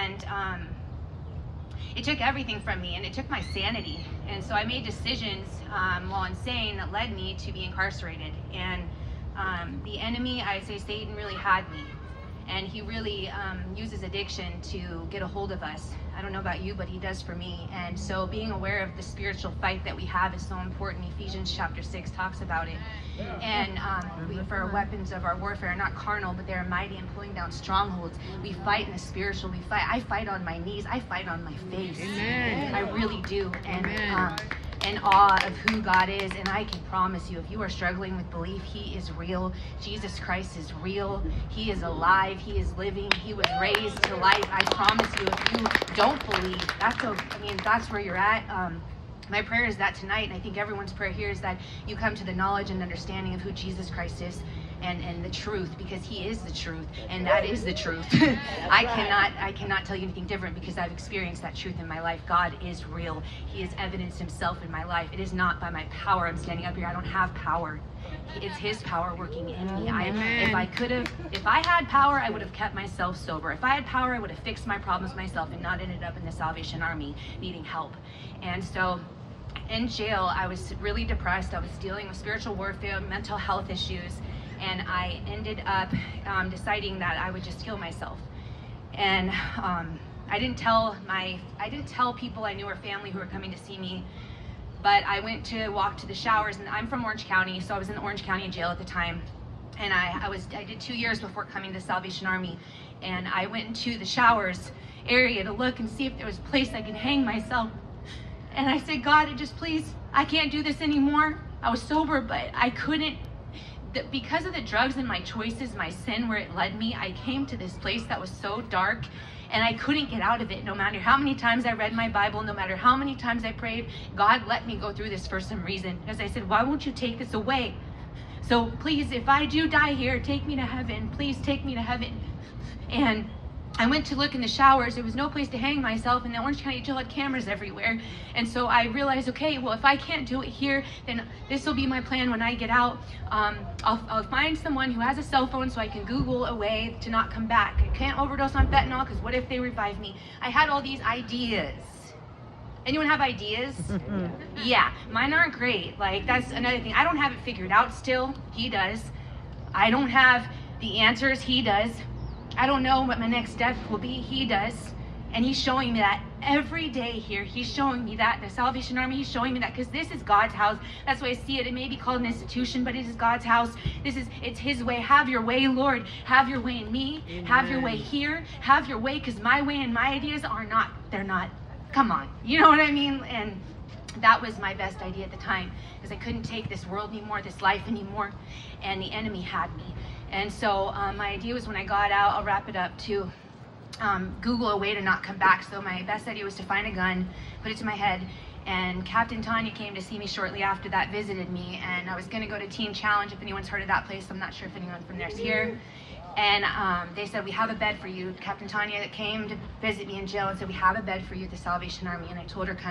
And it took everything from me, and it took my sanity. And so I made decisions while insane that led me to be incarcerated. And the enemy, I say Satan, really had me. And he really uses addiction to get a hold of us. I don't know about you, but he does for me. And so being aware of the spiritual fight that we have is so important. Ephesians chapter 6 talks about it. And for our weapons of our warfare are not carnal, but they are mighty in pulling down strongholds. We fight in the spiritual. I fight on my knees. I fight on my face. Amen. I really do. And in awe of who God is. And I can promise you, if you are struggling with belief, he is real. Jesus Christ is real. He is alive. He is living. He was raised to life. I promise you, if you don't believe, that's where you're at. My prayer is that tonight, and I think everyone's prayer here, is that you come to the knowledge and understanding of who Jesus Christ is and the truth, because he is the truth, and that is the truth. I cannot tell you anything different, because I've experienced that truth in my life. God is real. He has evidenced himself in my life. It is not by my power I'm standing up here. I don't have power. It's his power working in me. If I had power, I would have kept myself sober. If I had power, I would have fixed my problems myself and not ended up in the Salvation Army needing help. And so in jail, I was really depressed. I was dealing with spiritual warfare, mental health issues, and I ended up deciding that I would just kill myself. And I didn't tell people I knew or family who were coming to see me, but I went to walk to the showers, and I'm from Orange County, so I was in the Orange County jail at the time. And I did 2 years before coming to the Salvation Army, and I went into the showers area to look and see if there was a place I could hang myself. And I said, God, just please, I can't do this anymore. I was sober, but I couldn't. Because of the drugs and my choices, my sin, where it led me, I came to this place that was so dark, and I couldn't get out of it. No matter how many times I read my Bible, no matter how many times I prayed, God let me go through this for some reason. Because I said, why won't you take this away? So please, if I do die here, take me to heaven. Please take me to heaven. And I went to look in the showers. There was no place to hang myself, and the Orange County Jail had cameras everywhere. And so I realized, okay, well, if I can't do it here, then this will be my plan when I get out. I'll find someone who has a cell phone so I can Google a way to not come back. I can't overdose on fentanyl, because what if they revive me? I had all these ideas. Anyone have ideas? Yeah, mine aren't great. Like, that's another thing. I don't have it figured out still. He does. I don't have the answers. He does. I don't know what my next step will be. He does. And he's showing me that every day here. He's showing me that. The Salvation Army, he's showing me that, because this is God's house. That's why I see it. It may be called an institution, but it is God's house. It's his way. Have your way, Lord. Have your way in me. Amen. Have your way here. Have your way, because my way and my ideas they're not. Come on. You know what I mean? And that was my best idea at the time, because I couldn't take this world anymore, this life anymore, and the enemy had me. And so my idea was, when I got out, I'll wrap it up, to Google a way to not come back. So my best idea was to find a gun, put it to my head, and Captain Tanya came to see me shortly after that, visited me, and I was going to go to Teen Challenge, if anyone's heard of that place. I'm not sure if anyone from there's here. And they said, we have a bed for you. Captain Tanya came to visit me in jail and said, we have a bed for you at the Salvation Army. And I told her kind